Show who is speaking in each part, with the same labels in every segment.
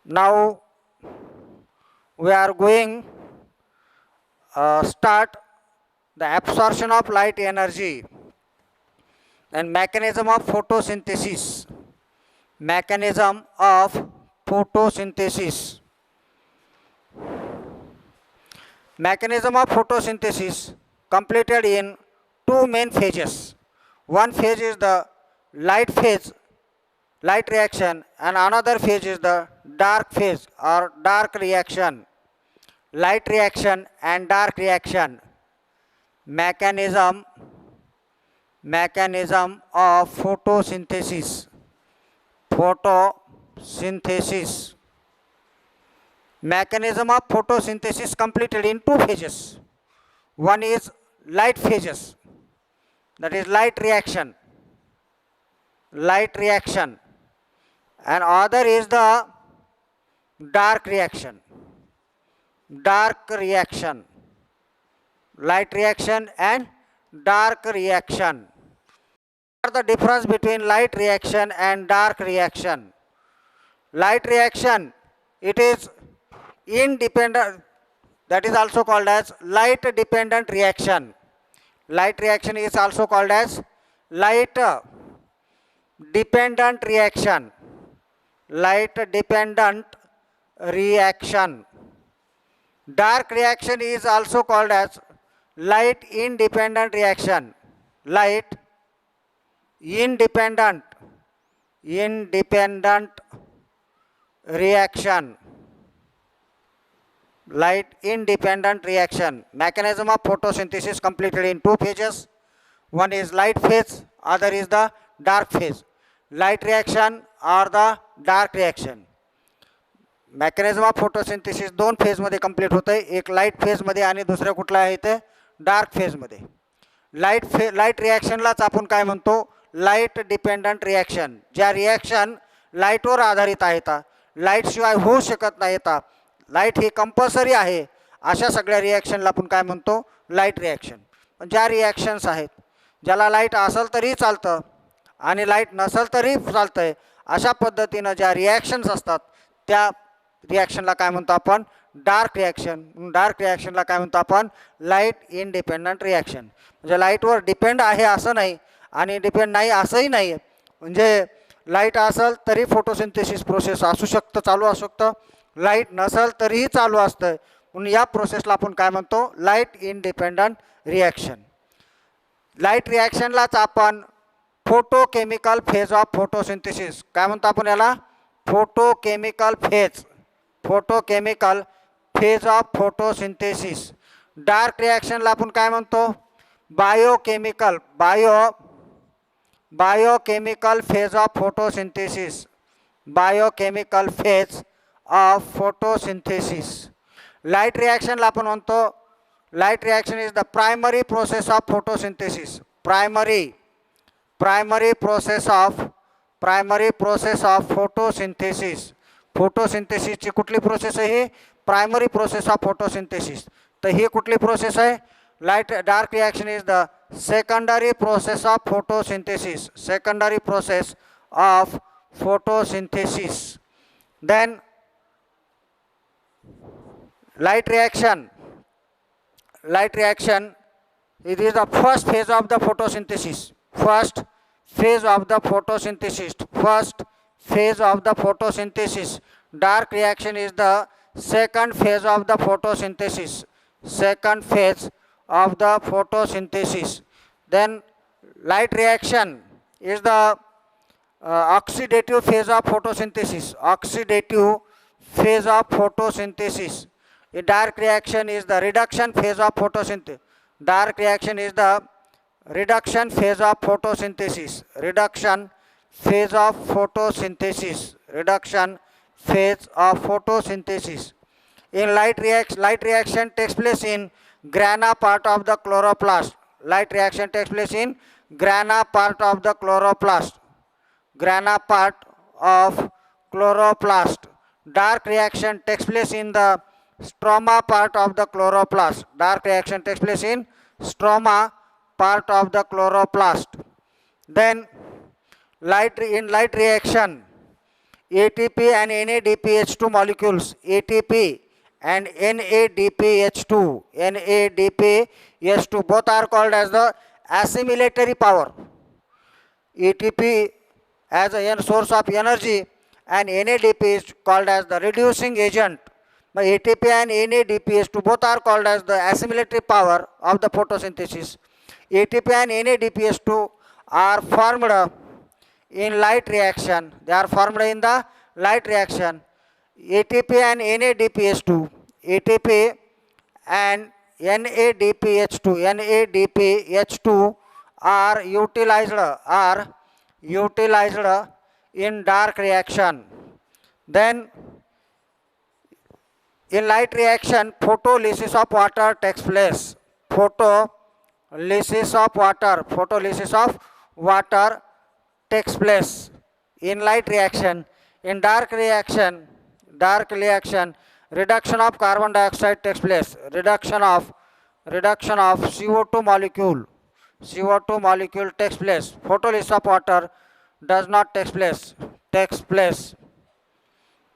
Speaker 1: Now we are going start the absorption of light energy and mechanism of photosynthesis. Mechanism of photosynthesis. Mechanism of photosynthesis completed in two main phases. One phase is the light phase, light reaction, and another phase is the dark phase or dark reaction. Light reaction and dark reaction. Mechanism of photosynthesis. Photosynthesis. Mechanism of photosynthesis completed in two phases. One is light phases, that is light reaction, and other is the dark reaction, light reaction and dark reaction. What are the difference between light reaction and dark reaction? Light reaction, it is independent, that is also called as light dependent reaction. Light reaction is also called as light dependent reaction. Dark reaction is also called as light independent reaction. Light independent reaction. Light independent reaction. Mechanism of photosynthesis completed in two phases. One is light phase, other is the dark phase. Light reaction or the dark reaction. Mechanism of photosynthesis दोन फेजमध्ये complete होतं आहे, एक light फेजमध्ये आणि दुसरं कुठलं आहे ते डार्क फेजमध्ये. लाईट रिॲक्शनलाच आपण काय म्हणतो, लाईट डिपेंडंट रिॲक्शन. ज्या रिॲक्शन लाईटवर आधारित आहेत, लाईटशिवाय होऊ शकत नाहीत, लाईट ही कंपल्सरी आहे, अशा सगळ्या रिॲक्शनला आपण काय म्हणतो, लाईट रिॲक्शन. पण ज्या रिॲक्शन्स आहेत ज्याला लाईट असेल तरी चालतं आणि लाईट नसेल तरी चालतं आहे, अशा पद्धतीनं ज्या रिॲक्शन्स असतात त्या रिॲक्शनला काय म्हणतो आपण, डार्क रिॲक्शन. डार्क रिॲक्शनला काय म्हणतो आपण, लाईट इंडिपेंडंट रिॲक्शन. म्हणजे लाईटवर डिपेंड आहे असं नाही आणि डिपेंड नाही असंही नाही. म्हणजे लाईट असेल तरी फोटोसिंथेसिस प्रोसेस असू शकतं, चालू असू शकतं, लाईट नसेल तरीही चालू असतं. म्हणून या प्रोसेसला आपण काय म्हणतो, लाईट इंडिपेंडंट रिॲक्शन. लाईट रिॲक्शनलाच आपण फोटोकेमिकल फेज ऑफ फोटोसिंथेसिस काय म्हणतो आपण याला, photochemical phase of photosynthesis. Dark रिॲक्शनला आपण काय म्हणतो, biochemical phase of photosynthesis. Biochemical phase of photosynthesis. Light रिॲक्शनला आपण म्हणतो, light reaction is the primary process of photosynthesis. Primary process of photosynthesis. फोटोसिंथेसिसची कुठली प्रोसेस आहे, ही प्रायमरी प्रोसेस ऑफ फोटोसिंथेसिस. तर ही कुठली प्रोसेस आहे, dark reaction is the secondary process of photosynthesis. Secondary process of photosynthesis. Then light reaction, it is the first phase of the photosynthesis. First phase of the photosynthesis. Dark reaction is the second phase of the photosynthesis. Then light reaction is the oxidative phase of photosynthesis. A dark reaction is the reduction phase of photosynthesis. Reduction phase of photosynthesis. In light reaction takes place in grana part of the chloroplast. Light reaction takes place in grana part of the chloroplast. Dark reaction takes place in the stroma part of the chloroplast. Then in light reaction ATP and NADPH2 molecules, ATP and NADPH2, both are called as the assimilatory power. ATP as a source of energy and NADP is called as the reducing agent. But ATP and NADPH2 both are called as the assimilatory power of the photosynthesis. ATP and NADPH2 are formed in light reaction. They are formed in the light reaction. ATP and NADPH2, ATP and NADPH2 are utilized in dark reaction. Then in light reaction, photolysis of water takes place. Photolysis of water takes place in light reaction. In dark reaction, reduction of carbon dioxide takes place. Reduction of CO2 molecule takes place. Photolysis of water does not takes place.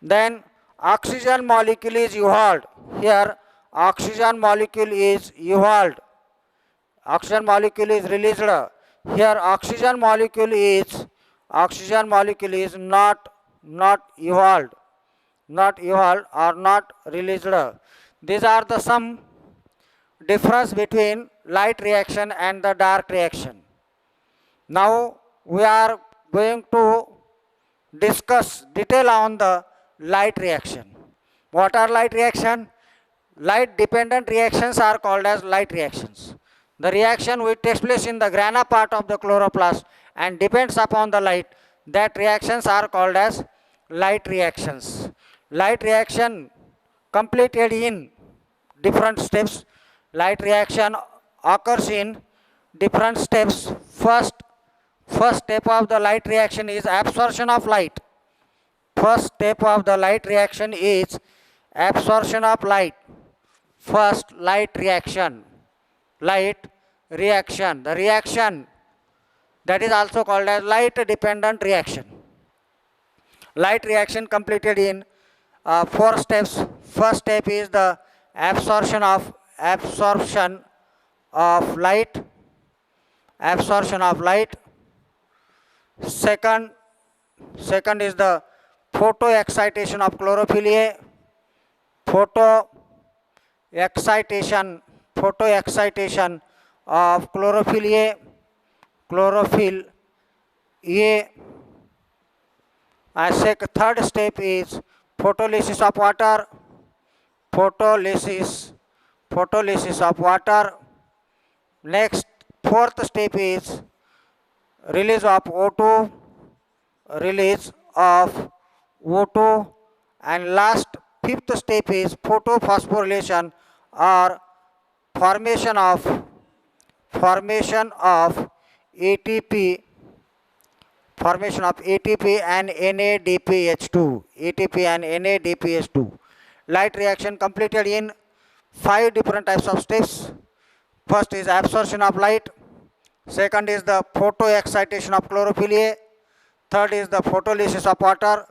Speaker 1: Then oxygen molecule is evolved. Here oxygen molecule is evolved. Oxygen molecule is released. Here oxygen molecule is not evolved or not released. These are the some difference between light reaction and the dark reaction. Now we are going to discuss detail on the light reaction. What are light reaction? Light dependent reactions are called as light reactions. The reaction which takes place in the grana part of the chloroplast and depends upon the light, that reactions are called as light reactions. Light reaction completed in different steps. Light reaction occurs in different steps. First step of the light reaction is absorption of light. First step of the light reaction is absorption of light. First light reaction. The reaction that is also called as light dependent reaction. Light reaction completed in 4 steps. First step is the absorption of light. Second is the photo excitation of chlorophyll A. Photo excitation of chlorophyll A. And third step is photolysis of water. Photolysis of water. Next, fourth step is release of O2. And last, fifth step is photophosphorylation or formation of ATP and NADPH2. Light reaction completed in 5 different types of steps. First is absorption of light. Second is the photo excitation of chlorophyll A. Third is the photolysis of water.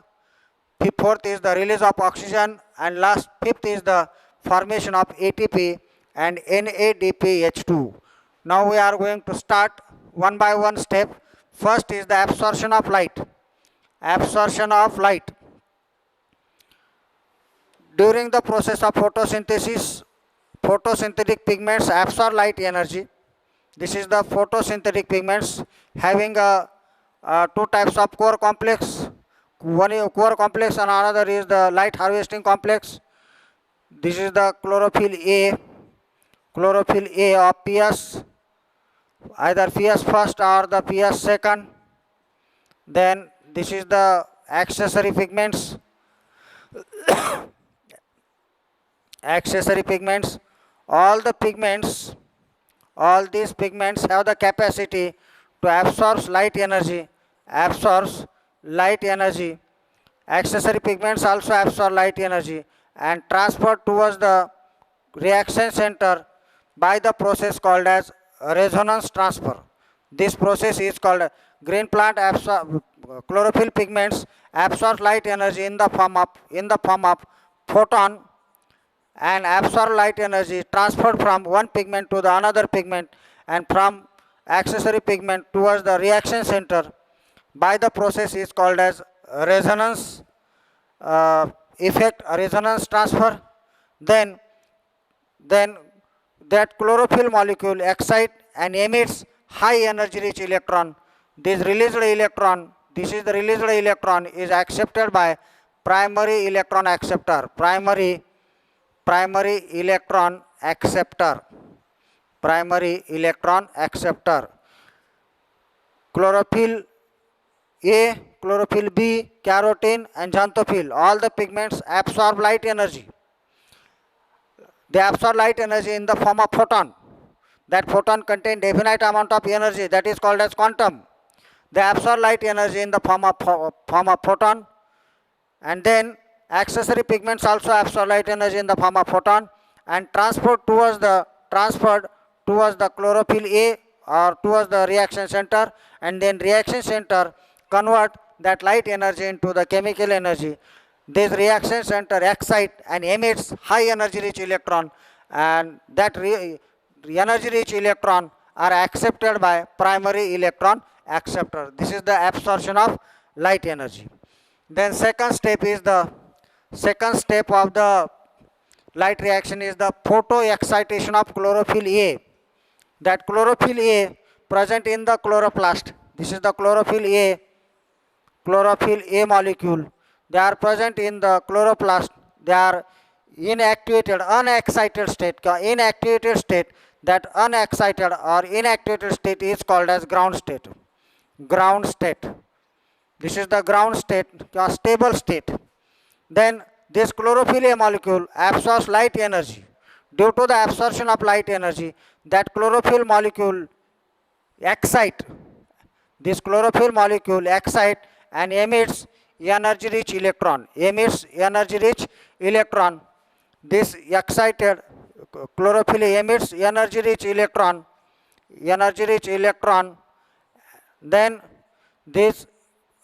Speaker 1: Fourth is the release of oxygen. And fifth is the formation of ATP and NADPH2. Now we are going to start one by one step. First is the absorption of light. During the process of photosynthesis, photosynthetic pigments absorb light energy. This is the photosynthetic pigments having 2 types of core complex. One is core complex and another is the light harvesting complex. This is the chlorophyll A of PS, either PS first or the PS second. Then this is the accessory pigments. All these pigments have the capacity to absorb light energy. Accessory pigments also absorb light energy and transfer towards the reaction center by the process called as resonance transfer. This process is called green plant chlorophyll pigments absorb light energy in the form of photon, and absorb light energy transferred from one pigment to the another pigment and from accessory pigment towards the reaction center by the process is called as resonance effect, resonance transfer. Then that chlorophyll molecule excites and emits high energy rich electron. This is the released electron is accepted by primary electron acceptor. Primary electron acceptor. Primary electron acceptor. Chlorophyll A, chlorophyll B, carotene and xanthophyll, all the pigments absorb light energy. They absorb light energy in the form of photon. That photon contains definite amount of energy, that is called as quantum. They absorb light energy in the form of photon, and then accessory pigments also absorb light energy in the form of photon and transferred towards the chlorophyll A or towards the reaction center, and then reaction center convert that light energy into the chemical energy. This reaction center excites and emits high energy rich electron, and that energy rich electron are accepted by primary electron acceptor. This is the absorption of light energy. Then second step of the light reaction is the photo excitation of chlorophyll A. That chlorophyll A present in the chloroplast. This is the chlorophyll A molecule. They are present in the chloroplast. They are unexcited state. That unexcited or inactivated state is called as ground state. This is the ground state, stable state. Then this chlorophyll A molecule absorbs light energy. Due to the absorption of light energy, that chlorophyll molecule excite. This chlorophyll molecule excite and emits energy rich electron. This excited chlorophyll emits energy rich electron. Then this,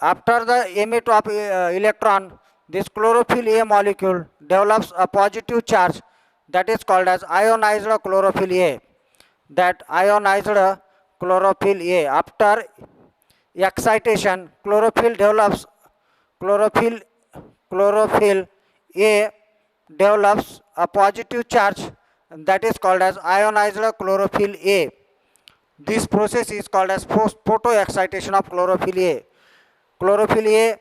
Speaker 1: after the emit of electron, this chlorophyll A molecule develops a positive charge, that is called as ionized chlorophyll A. That ionized chlorophyll A, after excitation, chlorophyll A develops a positive charge, that is called as ionized chlorophyll A. This process is called as photo excitation of chlorophyll A. Chlorophyll A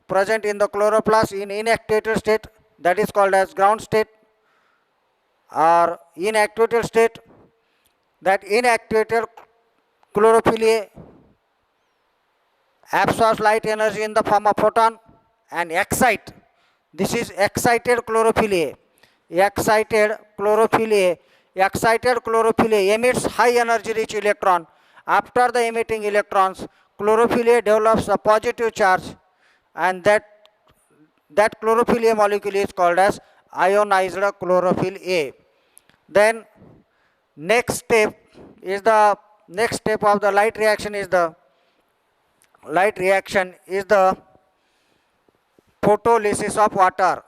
Speaker 1: present in the chloroplast in inactivated state, that is called as ground state or inactivated state. That inactivated chlorophyll A absorbs light energy in the form of photon and excite. This is excited chlorophyll A. Excited chlorophyll A emits high energy rich electron. After the emitting electrons, chlorophyll A develops a positive charge, and that chlorophyll A molecule is called as ionized chlorophyll A. Then next step of the light reaction is the photolysis of water.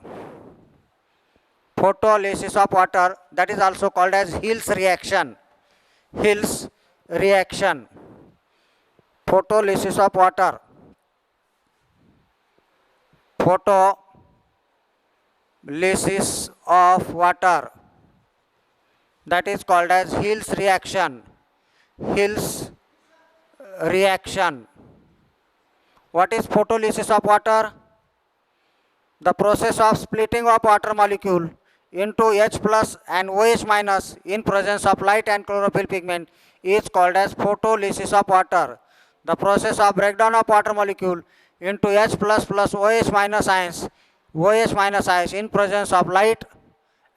Speaker 1: That is also called as Hill's reaction. Photolysis of water. That is called as Hill's reaction. What is photolysis of water? The process of splitting of water molecule into H plus and OH minus in presence of light and chlorophyll pigment is called as photolysis of water. The process of breakdown of water molecule into H plus plus OH minus ions in presence of light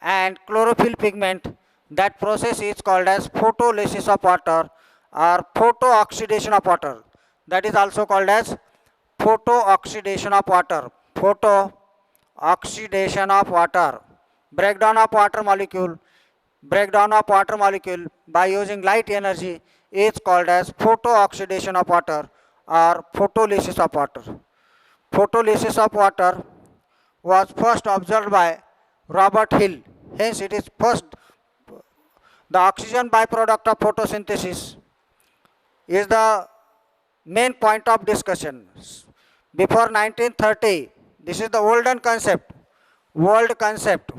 Speaker 1: and chlorophyll pigment, that process is called as photolysis of water or photooxidation of water. That is also called as photooxidation of water. Breakdown of water molecule by using light energy is called as photooxidation of water or photolysis of water. Photolysis of water was first observed by Robert Hill. Hence, it is first the oxygen byproduct of photosynthesis is the main point of discussion. Before 1930, this is the olden concept, world concept.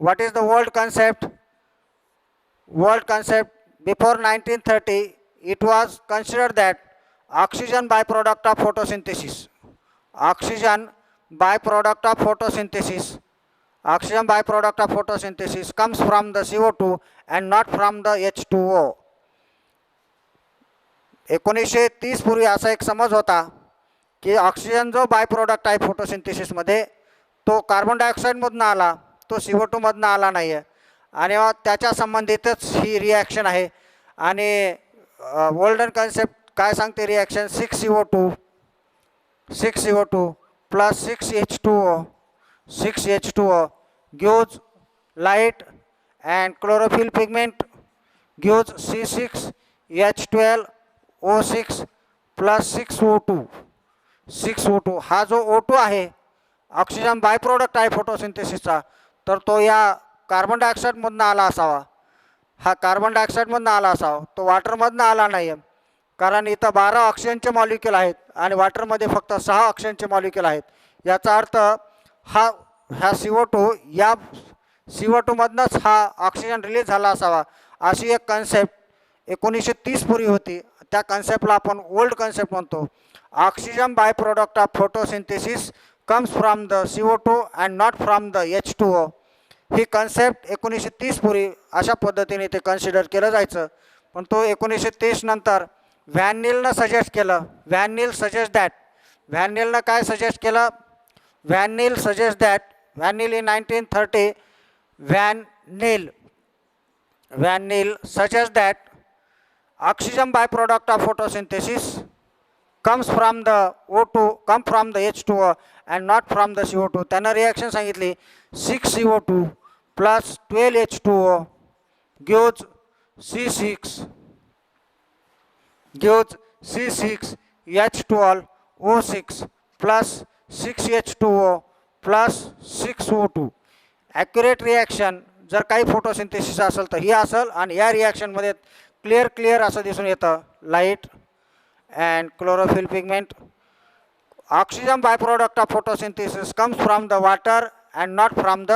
Speaker 1: What is the world concept? World concept before 1930, it was considered that oxygen byproduct of photosynthesis. Oxygen byproduct of photosynthesis. Oxygen byproduct of photosynthesis comes from the CO2 and not from the H2O. 1930 पूर्वी असा एक समज होता की oxygen जो by product आहे फोटोसिंथेसिसमध्ये तो carbon डायऑक्साईडमधून आला, तो CO2 मधून आला नाही आहे आणि त्याच्या संबंधितच ही रिॲक्शन आहे. आणि ओल्डन कन्सेप्ट काय सांगते reaction 6CO2 plus 6H2O gives light and chlorophyll pigment gives C6H12O6 plus 6O2. हा जो O2 आहे ऑक्सिजन बाय प्रोडक्ट आहे फोटोसिंथेसिसचा, तर तो या कार्बन डायऑक्साईडमधून आला असावा. हा कार्बन डायऑक्साईडमधून आला असावा, तो वॉटरमधून आला नाही आहे. कारण इथं 12 ऑक्सिजनचे मॉलिक्यूल आहेत आणि वॉटरमध्ये फक्त 6 ऑक्सिजनचे मॉलिक्यूल आहेत. याचा अर्थ हा CO2 या CO2मधनंच हा ऑक्सिजन रिलीज झाला असावा, अशी एक कन्सेप्ट 1930 पूर्वी होती. त्या कन्सेप्टला आपण ओल्ड कन्सेप्ट म्हणतो. Oxygen by product of photosynthesis comes from the CO2 and not from the H2O. He concept 1930 पूर्वी अशा पद्धतीने ते कन्सिडर केलं जायचं. पण तो 1930 नंतर व्हॅन नीलनं सजेस्ट केलं. व्हॅन नील काय सजेस्ट केलं? Van Niel in 1930 Van Niel suggests that oxygen byproduct of photosynthesis comes from the H2O and not from the CO2. त्यानं रिॲक्शन सांगितली 6CO2 plus 12H2O gives C6H12O6 plus 6H2O plus 6O2. Accurate reaction जर काही photosynthesis असेल तर ही असेल. आणि या रिॲक्शनमध्ये clear असं दिसून येतं light and chlorophyll pigment. Oxygen by product of photosynthesis comes from the water and not from the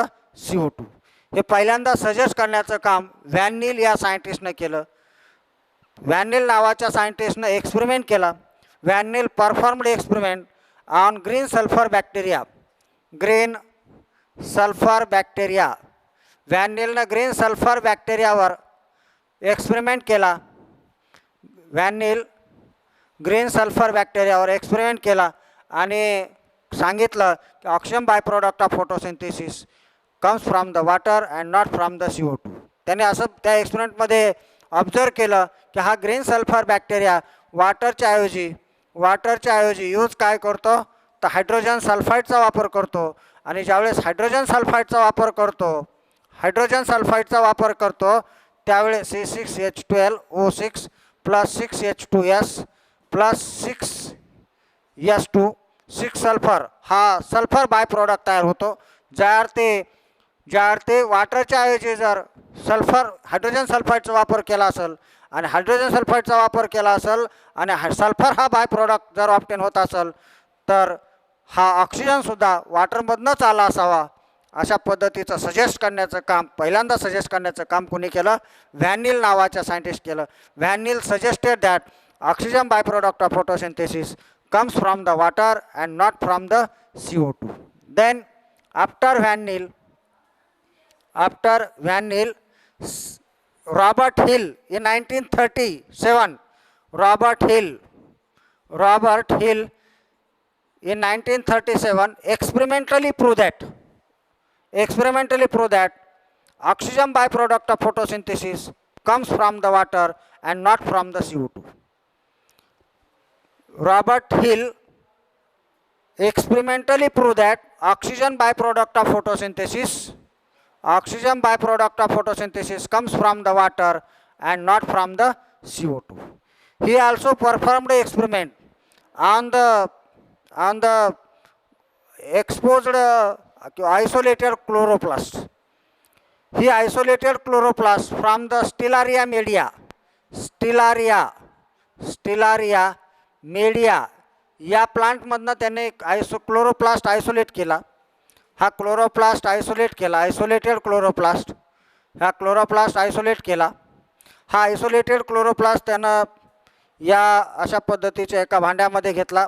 Speaker 1: CO2. हे पहिल्यांदा सजेस्ट करण्याचं काम व्हॅन नील या सायंटिस्टनं केलं. व्हॅन नील नावाच्या सायंटिस्टनं एक्सपेरिमेंट केला. Van Niel performed experiment on green sulphur bacteria. व्हॅन नीलनं ग्रीन सल्फर बॅक्टेरियावर एक्सपेरिमेंट केला. आणि सांगितलं की oxygen by product of photosynthesis comes from the water and not from the CO2. त्याने असं त्या एक्सपेरिमेंटमध्ये ऑब्झर्व केलं की हा ग्रीन सल्फर बॅक्टेरिया वाटरच्या ऐवजी यूज काय करतो तर हायड्रोजन सल्फाईडचा वापर करतो. आणि ज्यावेळेस हायड्रोजन सल्फाईडचा वापर करतो त्यावेळेस C6H12O6 plus 6H2S plus 6S2 6 sulphur हा सल्फर बाय प्रोडक्ट तयार होतो. ज्यावर ते वाटरच्या ऐवजी जर हायड्रोजन सल्फाईडचा वापर केला असेल आणि सल्फर हा बाय प्रोडक्ट जर ऑब्टेन होत असेल तर हा ऑक्सिजनसुद्धा वॉटरमधनंच आला असावा. अशा पद्धतीचं पहिल्यांदा सजेस्ट करण्याचं काम कोणी केलं? व्हॅन नील नावाच्या सायंटिस्ट केलं. Van Niel suggested that oxygen by product of photosynthesis comes from the water and not from the CO2. Then after Van Niel, Robert Hill in 1937, Robert Hill in 1937 experimentally proved that oxygen byproduct of photosynthesis comes from the water and not from the CO2. Robert Hill experimentally proved that oxygen byproduct of photosynthesis comes from the water and not from the CO2. He also performed an experiment on the exposed isolated chloroplast. He isolated chloroplast from the Stellaria media. Stellaria media या प्लांटमधनं त्याने chloroplast isolate केला. हा chloroplast isolate केला, isolated chloroplast, हा chloroplast isolate केला. हा isolated chloroplast त्यानं या अशा पद्धतीच्या एका भांड्यामध्ये घेतला.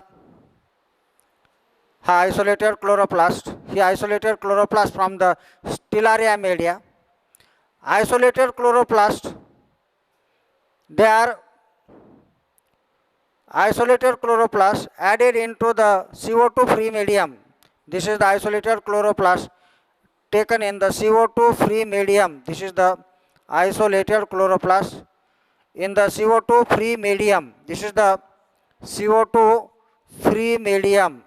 Speaker 1: हा आयसोलेटेड क्लोरोप्लास्ट, ही isolated chloroplast from the Stellaria media. Isolated chloroplast, they are isolated chloroplast added into the CO2 free medium. This is the isolated chloroplast taken in the CO2 free medium. This is the isolated chloroplast in the CO2 free medium. This is the CO2 free medium.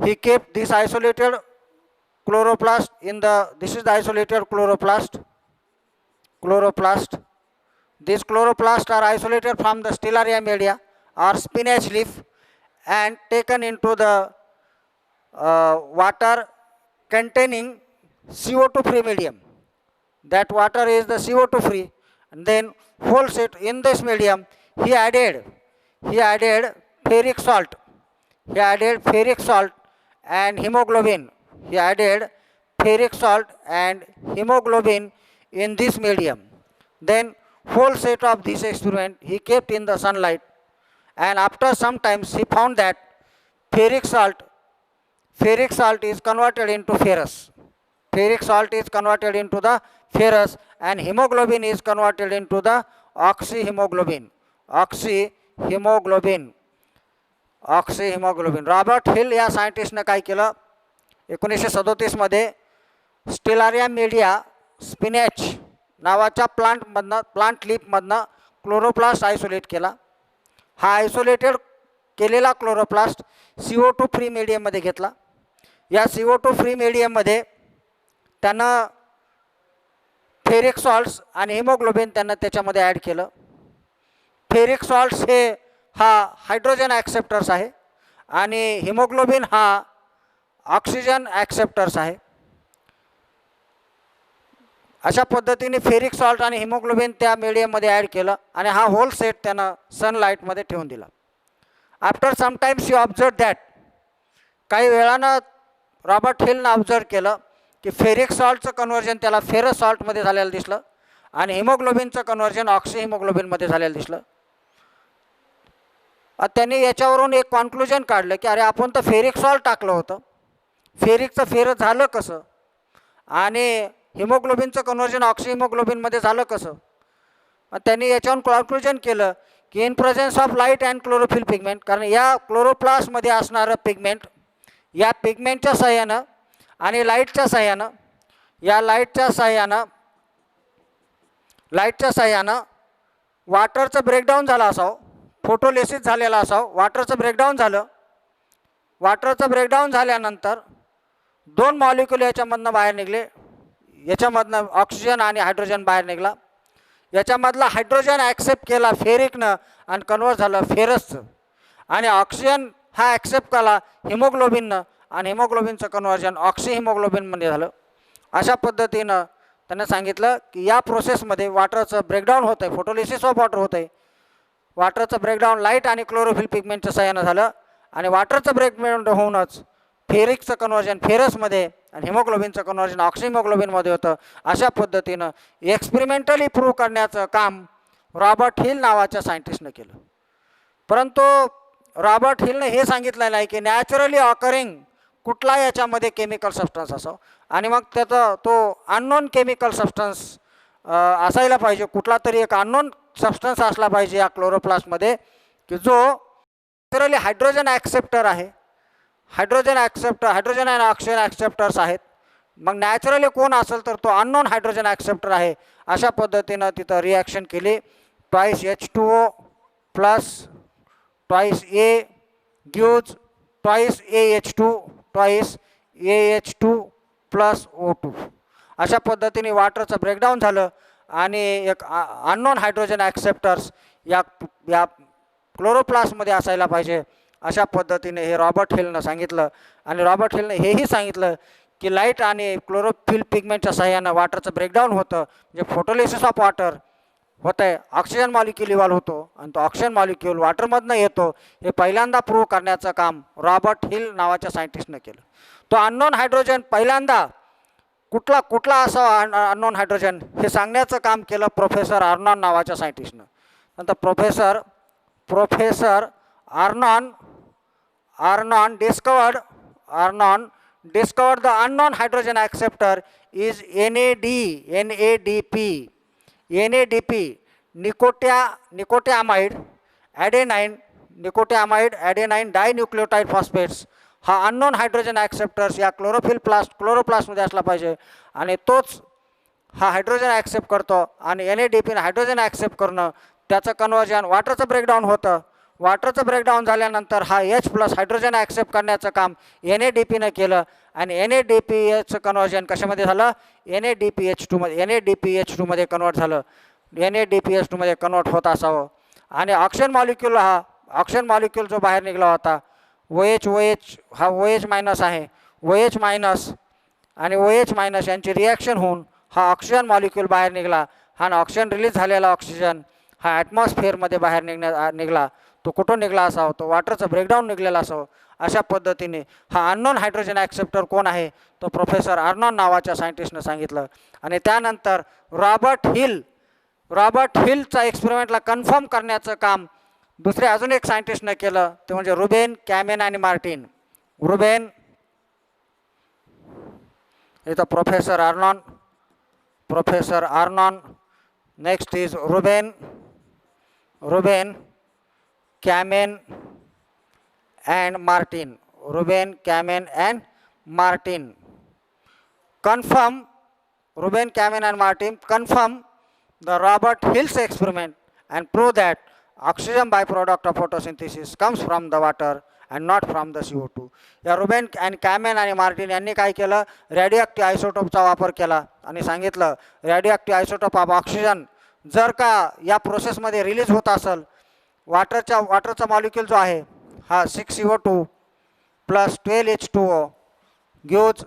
Speaker 1: He kept this isolated chloroplast in the, this is the isolated chloroplast. These chloroplasts are isolated from the Stellaria media or spinach leaf and taken into the water containing CO2 free medium. That water is the CO2 free, and then whole set in this medium he added ferric salt. He added ferric salt and hemoglobin. He added ferric salt and hemoglobin in this medium. Then whole set of this experiment he kept in the sunlight, and after some times he found that ferric salt is converted into ferrous. Ferric salt is converted into the ferrous and hemoglobin is converted into the oxyhemoglobin. Robert हिल या सायंटिस्टनं काय केलं, 1937 मध्ये स्टेलारिया media spinach नावाच्या plant लीफमधनं chloroplast isolate केला. हा isolated केलेला chloroplast CO2 free मीडियममध्ये घेतला. या CO2 फ्री मीडियममध्ये त्यानं फेरिक सॉल्ट्स आणि हिमोग्लोबिन त्यांना त्याच्यामध्ये ॲड केलं. फेरिक सॉल्ट्स हा हायड्रोजन ॲक्सेप्टर्स आहे आणि हिमोग्लोबिन हा ऑक्सिजन ॲक्सेप्टर्स आहे. अशा पद्धतीने फेरिक सॉल्ट आणि हिमोग्लोबिन त्या मीडियममध्ये ॲड केलं आणि हा होल सेट त्यानं सनलाईटमध्ये ठेवून दिला. After sometimes you observe that, काही वेळानं रॉबर्ट हिलनं ऑब्झर्व केलं की फेरिक सॉल्टचं कन्व्हर्जन त्याला फेरस सॉल्टमध्ये झालेलं दिसलं आणि हिमोग्लोबिनचं कन्व्हर्जन ऑक्सी हिमोग्लोबिनमध्ये झालेलं दिसलं. त्यांनी याच्यावरून एक कॉन्क्लुजन काढलं की अरे आपण तर फेरिक सॉल्ट टाकलं होतं, फेरिकचं फेरस झालं कसं आणि हिमोग्लोबिनचं कन्व्हर्जन ऑक्सी हिमोग्लोबिनमध्ये झालं कसं. त्यांनी याच्यावरून कॉन्क्लुजन केलं की in presence of light and chlorophyll pigment, कारण या क्लोरोप्लास्टमध्ये असणारं पिगमेंट, या पिगमेंटच्या साह्यानं आणि लाईटच्या साह्यानं, या लाईटच्या साह्यानं वाटरचं ब्रेकडाऊन झालं असावं, फोटोलिसिस झालेला असावं. वाटरचं ब्रेकडाऊन झालं. वाटरचं ब्रेकडाऊन झाल्यानंतर दोन मॉलिक्यूल याच्यामधनं बाहेर निघले. याच्यामधनं ऑक्सिजन आणि हायड्रोजन बाहेर निघला. याच्यामधला हायड्रोजन ॲक्सेप्ट केला फेरिकनं आणि कन्वर्ट झालं फेरसचं, आणि ऑक्सिजन हा ॲक्सेप्ट केला हिमोग्लोबिननं आणि हिमोग्लोबिनचं कन्वर्जन ऑक्सी हिमोग्लोबिनमध्ये झालं. अशा पद्धतीनं त्यांना सांगितलं की या प्रोसेसमध्ये वॉटरचं ब्रेकडाऊन होतं आहे, फोटोलिसिस ऑफ वॉटर होतं आहे. वॉटरचं ब्रेकडाऊन लाईट आणि क्लोरोफिल पिगमेंटच्या सहाय्यानं झालं आणि वॉटरचं ब्रेकडाऊन होऊनच फेरिकचं कन्वर्जन फेरसमध्ये आणि हिमोग्लोबिनचं कन्वर्जन ऑक्सी हिमोग्लोबिनमध्ये होतं. अशा पद्धतीनं एक्सपेरिमेंटली प्रूव्ह करण्याचं काम रॉबर्ट हिल नावाच्या सायंटिस्टनं केलं. परंतु रॉबर्ट हिलनं हे सांगितलेलं आहे की नॅचरली ऑकरिंग कुठला याच्यामध्ये केमिकल सबस्टन्स असावं आणि मग त्याचा तो अननोन केमिकल सबस्टन्स असायला पाहिजे, कुठला तरी एक अननोन सबस्टन्स असला पाहिजे या क्लोरोप्लास्टमध्ये की जो नॅचरली हायड्रोजन ॲक्सेप्टर आहे. हायड्रोजन आणि ऑक्सिजन ॲक्सेप्टर्स आहेत. मग नॅचरली कोण असेल तर तो अननोन हायड्रोजन ॲक्सेप्टर आहे. अशा पद्धतीनं तिथं रिॲक्शन केली. Twice H2O plus twice A gives twice AH2 twice AH2 plus O2. अशा पद्धतीने वॉटरचं ब्रेकडाऊन झालं आणि एक अननोन हायड्रोजन ॲक्सेप्टर्स या या क्लोरोप्लास्टमध्ये असायला पाहिजे. अशा पद्धतीने हे रॉबर्ट हिलनं सांगितलं. आणि रॉबर्ट हिलनं हेही सांगितलं की लाईट आणि क्लोरोफिल पिगमेंटच्या सहाय्यानं वॉटरचं ब्रेकडाऊन होतं, म्हणजे फोटोलिसिस ऑफ वॉटर होतं आहे, ऑक्सिजन मॉलिक्यूल इव्हॉल्व होतो आणि तो ऑक्सिजन मॉलिक्यूल वॉटरमधनं येतो. हे पहिल्यांदा प्रूव्ह करण्याचं काम रॉबर्ट हिल नावाच्या सायंटिस्टनं केलं. तो अननोन हायड्रोजन पहिल्यांदा कुठला असावा अननोन हायड्रोजन हे सांगण्याचं काम केलं प्रोफेसर आर्नॉन नावाच्या सायंटिस्टनं. नंतर professor आर्नॉन discovered the unknown hydrogen acceptor is NADP, nicotinamide adenine dinucleotide phosphates. हा अननोन हायड्रोजन ॲक्सेप्टर्स या क्लोरोप्लास्टमध्ये असला पाहिजे आणि तोच हा हायड्रोजन ॲक्सेप्ट करतो. आणि NADPनं हायड्रोजन ॲक्सेप्ट करणं, त्याचं कन्वर्जन वॉटरचं ब्रेकडाऊन होतं. वॉटरचं ब्रेकडाऊन झाल्यानंतर हा H+ हायड्रोजन ॲक्सेप्ट करण्याचं काम NADPनं केलं आणि NADPHचं कन्वर्जन कशामध्ये झालं, NADPH2मध्ये कन्वर्ट झालं. NADPH2मध्ये कन्वर्ट होत असावं. आणि ऑक्सिजन मॉलिक्यूल जो बाहेर निघाला होता OH हा OH मायनस आहे, OH मायनस आणि OH मायनस यांची रिॲक्शन होऊन हा ऑक्सिजन मॉलिक्यूल बाहेर निघाला. हा ऑक्सिजन रिलीज झालेला ऑक्सिजन हा ॲटमॉस्फिअरमध्ये बाहेर निघाला. तो कुठून निघाला असावं, तो वॉटरचं ब्रेकडाऊन निघलेला असावं. अशा पद्धतीने हा अननोन हायड्रोजन ॲक्सेप्टर कोण आहे, तो प्रोफेसर आर्नॉन नावाच्या सायंटिस्टनं सांगितलं. आणि त्यानंतर रॉबर्ट हिलचा एक्सपेरिमेंटला कन्फर्म करण्याचं काम दुसरे अजून एक सायंटिस्टनं केलं, ते म्हणजे रुबेन, कॅमेन आणि मार्टिन. इथं professor Arnon, next is Ruben, Kamen and Martin. Ruben, Kamen and Martin confirm the Robert Hill's experiment and prove that oxygen byproduct of photosynthesis comes from the water and not from the CO2. या Ruben आणि कॅमेन आणि Martin यांनी काय केलं, radio आयसोटोपचा वापर केला आणि सांगितलं रेडिओ आयसोटोप ऑफ ऑक्सिजन जर का या प्रोसेसमध्ये रिलीज होत असेल, वॉटरचा मॉलिक्यूल जो आहे हा 6CO2 plus 12H2O gives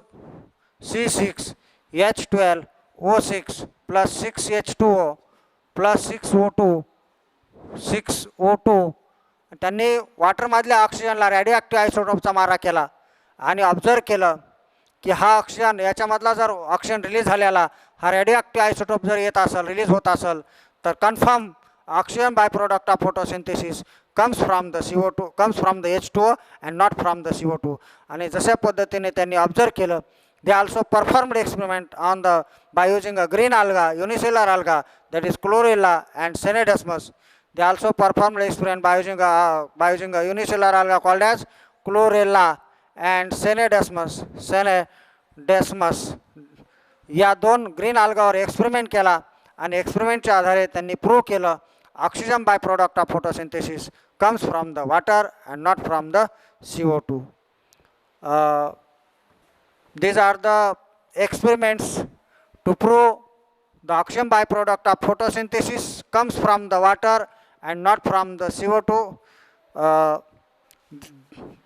Speaker 1: C6H12O6 plus 6H2O plus 6O2. त्यांनी वॉटरमधल्या ऑक्सिजनला रेडिओ आयसोटोपचा मारा केला आणि ऑब्झर्व केलं की हा ऑक्सिजन याच्यामधला जर ऑक्सिजन रिलीज झालेला हा रेडिओ आयसोटोप जर येत असेल, रिलीज होत असेल, तर confirm oxygen by product of photosynthesis comes from the H2O and not from the CO2. आणि जशा पद्धतीने त्यांनी ऑब्झर्व केलं, they also performed experiment on the by using a green alga, unicellular alga, that is chlorella and Senedesmus. They also performed experiment by using a unicellular alga called as chlorella and Senedesmus. या दोन green algaवर experiment केला आणि एक्सपेरिमेंटच्या आधारे त्यांनी prove केलं oxygen byproduct of photosynthesis comes from the water and not from the CO2. These are the experiments to prove the oxygen byproduct of photosynthesis comes from the water and not from the CO2.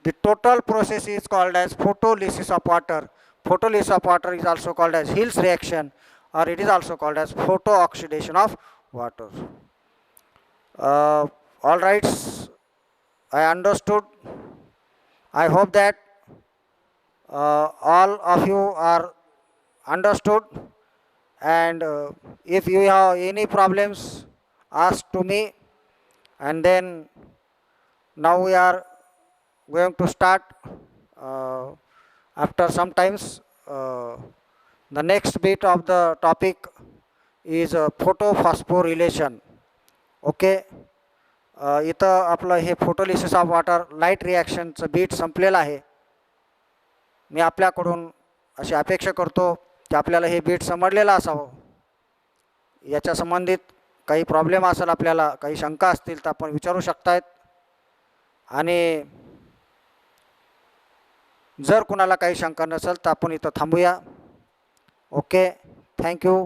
Speaker 1: The total process is called as photolysis of water. Photolysis of water is also called as Hill's reaction, or it is also called as photooxidation of water. All right, I understood. I hope that all of you are understood, and if you have any problems, ask to me. And then now we are going to start after some times. The next bit of the topic is photophosphorylation. Okay, इथं आपलं हे photolysis of water light रिॲक्शनचं beat संपलेलं आहे. मी आपल्याकडून अशी अपेक्षा करतो की आपल्याला हे बीट समजलेलं असावं. याच्या संबंधित काही प्रॉब्लेम असेल, आपल्याला काही शंका असतील तर आपण विचारू शकतायत. आणि जर कुणाला काही शंका नसेल तर आपण इथं थांबूया. Okay, thank you.